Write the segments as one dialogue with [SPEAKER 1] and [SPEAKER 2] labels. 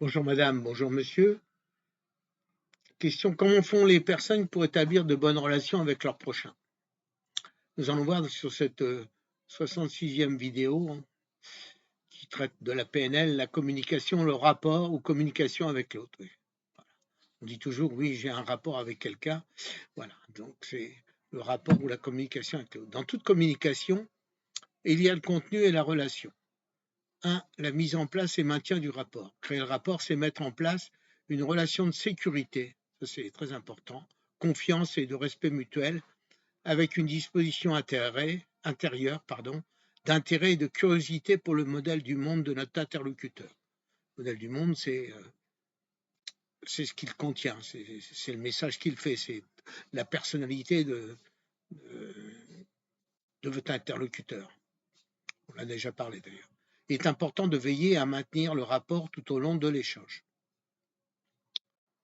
[SPEAKER 1] Bonjour madame, bonjour monsieur. Question, comment font les personnes pour établir de bonnes relations avec leurs prochains? Nous allons voir sur cette 66e vidéo qui traite de la PNL, la communication, le rapport ou communication avec l'autre. Oui. Voilà. On dit toujours, oui, j'ai un rapport avec quelqu'un. Voilà, donc c'est le rapport ou la communication avec l'autre. Dans toute communication, il y a le contenu et la relation. 1. La mise en place et maintien du rapport. Créer le rapport, c'est mettre en place une relation de sécurité, ça c'est très important, confiance et de respect mutuel, avec une disposition intérieure, d'intérêt et de curiosité pour le modèle du monde de notre interlocuteur. Le modèle du monde, c'est ce qu'il contient, c'est le message qu'il fait, c'est la personnalité de votre interlocuteur. On l'a déjà parlé d'ailleurs. Il est important de veiller à maintenir le rapport tout au long de l'échange.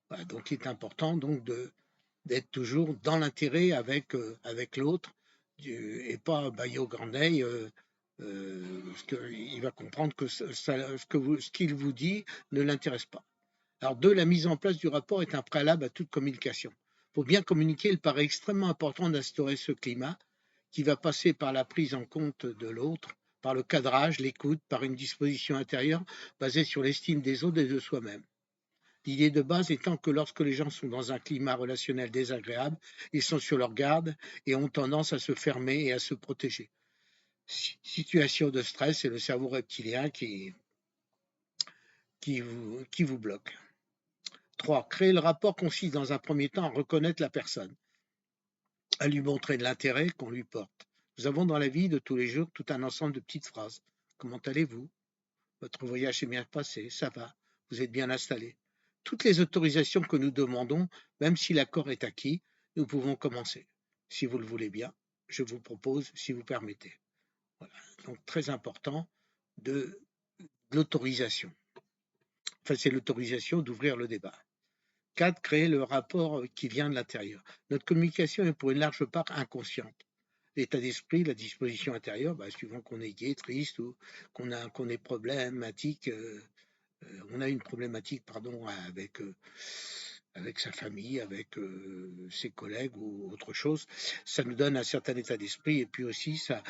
[SPEAKER 1] Voilà, donc il est important donc d'être toujours dans l'intérêt avec l'autre et pas bailler au grand oeil, parce qu'il va comprendre que ce qu'il vous dit ne l'intéresse pas. Alors deux, la mise en place du rapport est un préalable à toute communication. Pour bien communiquer, il paraît extrêmement important d'instaurer ce climat qui va passer par la prise en compte de l'autre, par le cadrage, l'écoute, par une disposition intérieure basée sur l'estime des autres et de soi-même. L'idée de base étant que lorsque les gens sont dans un climat relationnel désagréable, ils sont sur leur garde et ont tendance à se fermer et à se protéger. Situation de stress, c'est le cerveau reptilien qui vous bloque. 3. Créer le rapport consiste dans un premier temps à reconnaître la personne, à lui montrer de l'intérêt qu'on lui porte. Nous avons dans la vie de tous les jours tout un ensemble de petites phrases. Comment allez-vous? Votre voyage s'est bien passé, ça va, vous êtes bien installé. Toutes les autorisations que nous demandons, même si l'accord est acquis, nous pouvons commencer. Si vous le voulez bien, je vous propose, si vous permettez. Voilà. Donc très important de l'autorisation. Enfin, c'est l'autorisation d'ouvrir le débat. 4. Créer le rapport qui vient de l'intérieur. Notre communication est pour une large part inconsciente. L'état d'esprit, la disposition intérieure, suivant qu'on est gai, triste ou qu'on est problématique, on a une problématique avec sa famille, avec ses collègues ou autre chose, ça nous donne un certain état d'esprit et puis aussi ça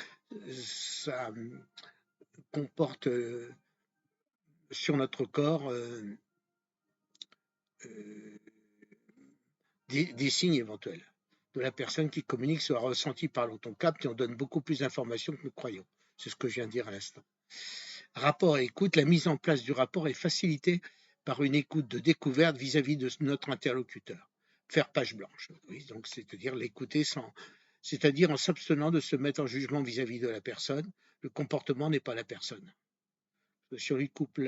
[SPEAKER 1] comporte sur notre corps euh, des signes éventuels de la personne qui communique soit ressenti par l'autre. On capte et on donne beaucoup plus d'informations que nous croyons. C'est ce que je viens de dire à l'instant. Rapport et écoute, la mise en place du rapport est facilitée par une écoute de découverte vis-à-vis de notre interlocuteur. Faire page blanche, oui, donc c'est-à-dire l'écouter c'est-à-dire en s'abstenant de se mettre en jugement vis-à-vis de la personne. Le comportement n'est pas la personne. Si on lui coupe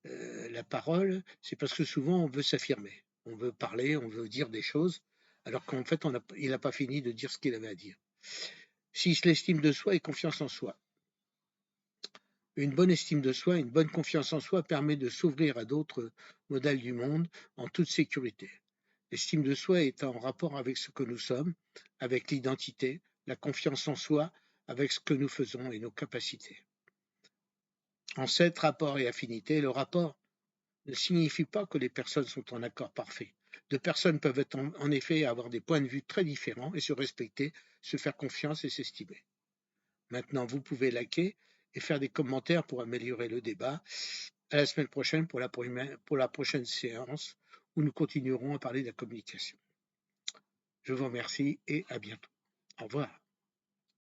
[SPEAKER 1] la parole, c'est parce que souvent on veut s'affirmer, on veut parler, on veut dire des choses, alors qu'en fait il n'a pas fini de dire ce qu'il avait à dire. 6. L'estime de soi et confiance en soi. Une bonne estime de soi, une bonne confiance en soi permet de s'ouvrir à d'autres modèles du monde en toute sécurité. L'estime de soi est en rapport avec ce que nous sommes, avec l'identité, la confiance en soi, avec ce que nous faisons et nos capacités. En 7, rapport et affinité, le rapport ne signifie pas que les personnes sont en accord parfait. Deux personnes peuvent être en effet avoir des points de vue très différents et se respecter, se faire confiance et s'estimer. Maintenant, vous pouvez liker et faire des commentaires pour améliorer le débat. À la semaine prochaine pour la prochaine séance où nous continuerons à parler de la communication. Je vous remercie et à bientôt. Au revoir.